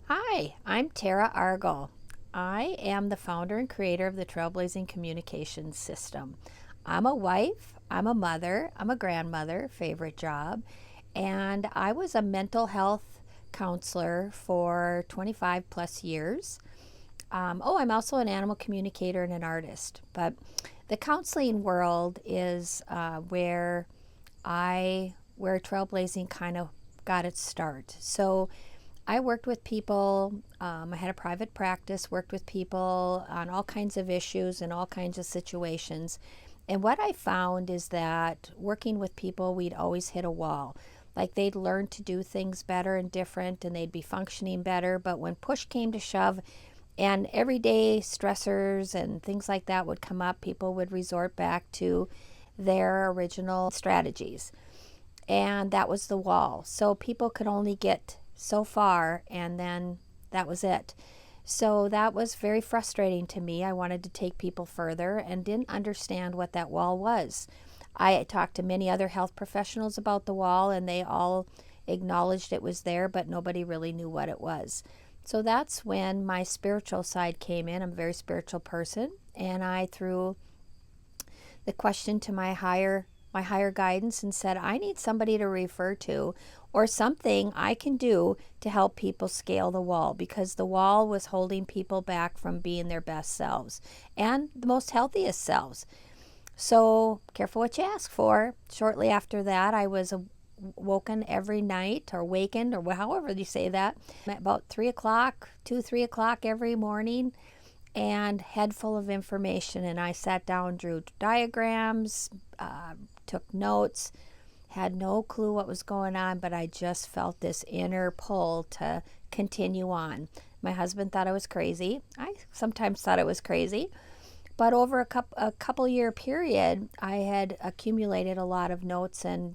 Hi, I'm Tara Argel. I am the founder and creator of the Trailblazing Communications system. I'm a wife, I'm a mother, I'm a grandmother, favorite job, and I was a mental health counselor for 25 plus years. I'm also an animal communicator and an artist, but the counseling world is where Trailblazing kind of got its start. So I worked with people. I had a private practice, worked with people on all kinds of issues and all kinds of situations. And what I found is that working with people, we'd always hit a wall. Like they'd learn to do things better and different, and they'd be functioning better. But when push came to shove, and everyday stressors and things like that would come up, people would resort back to their original strategies. And that was the wall. So people could only get so far, and then that was it. So that was very frustrating to me. I wanted to take people further and didn't understand what that wall was. I talked to many other health professionals about the wall, and they all acknowledged it was there, but nobody really knew what it was. So that's when my spiritual side came in. I'm a very spiritual person, and I threw the question to my higher guidance and said, I need somebody to refer to or something I can do to help people scale the wall, because the wall was holding people back from being their best selves and the most healthiest selves. So careful what you ask for. Shortly after that, I was woken every night, or wakened, or however you say that, at about 3 o'clock, 3 o'clock every morning, and head full of information. And I sat down, drew diagrams, took notes, had no clue what was going on, but I just felt this inner pull to continue on. My husband thought I was crazy. I sometimes thought I was crazy. But over a couple year period, I had accumulated a lot of notes and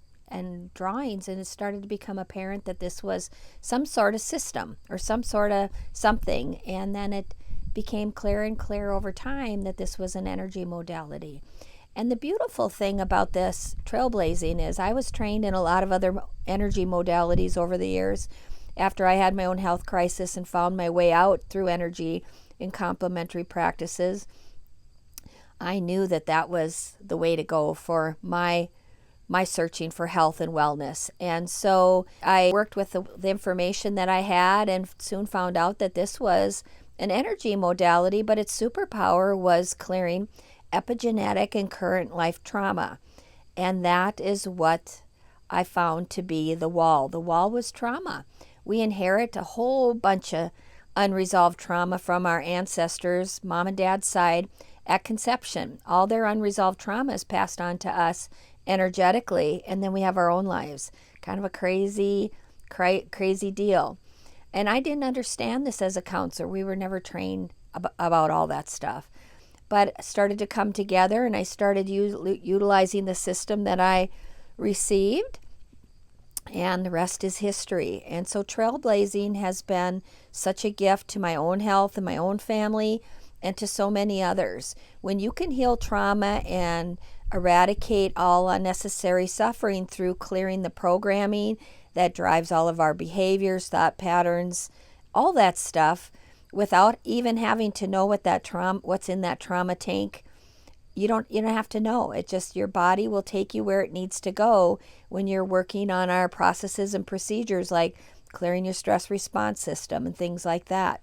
drawings, and it started to become apparent that this was some sort of system or some sort of something. And then it became clearer and clearer over time that this was an energy modality. And the beautiful thing about this trailblazing is I was trained in a lot of other energy modalities over the years. After I had my own health crisis and found my way out through energy in complementary practices, I knew that that was the way to go for my searching for health and wellness. And so I worked with the information that I had and soon found out that this was an energy modality, but its superpower was clearing epigenetic and current life trauma. And that is what I found to be the wall. The wall was trauma. We inherit a whole bunch of unresolved trauma from our ancestors, mom and dad's side, at conception. All their unresolved trauma is passed on to us energetically, and then we have our own lives. Kind of a crazy deal. And I didn't understand this as a counselor. We were never trained about all that stuff. But it started to come together, and I started utilizing the system that I received, and the rest is history. And so trailblazing has been such a gift to my own health and my own family and to so many others. When you can heal trauma and eradicate all unnecessary suffering through clearing the programming that drives all of our behaviors, thought patterns, all that stuff, without even having to know what's in that trauma tank. You don't have to know. It just, your body will take you where it needs to go when you're working on our processes and procedures, like clearing your stress response system and things like that.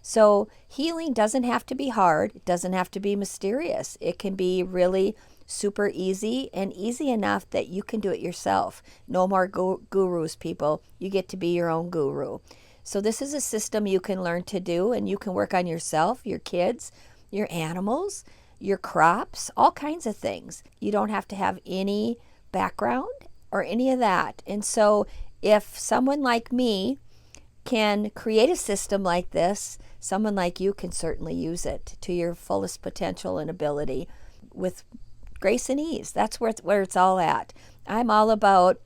So healing doesn't have to be hard. It doesn't have to be mysterious. It can be really super easy, and easy enough that you can do it yourself. No more gurus, people. You get to be your own guru. So this is a system you can learn to do, and you can work on yourself, your kids, your animals, your crops, all kinds of things. You don't have to have any background or any of that. And so if someone like me can create a system like this, someone like you can certainly use it to your fullest potential and ability with grace and ease. That's where it's all at. I'm all about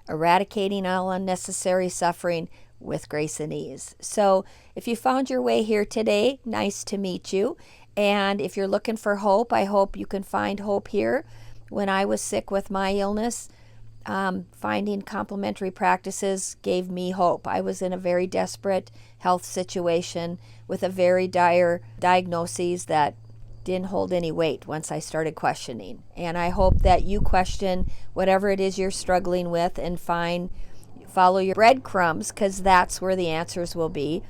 eradicating all unnecessary suffering with grace and ease. So if you found your way here today, nice to meet you. And if you're looking for hope, I hope you can find hope here. When I was sick with my illness, Finding complementary practices gave me hope. I was in a very desperate health situation with a very dire diagnosis that didn't hold any weight once I started questioning. And I hope that you question whatever it is you're struggling with and follow your breadcrumbs, because that's where the answers will be.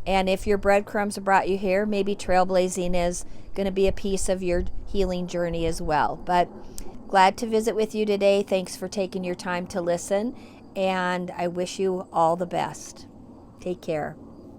And if your breadcrumbs brought you here, maybe trailblazing is going to be a piece of your healing journey as well. But glad to visit with you today. Thanks for taking your time to listen, and I wish you all the best. Take care.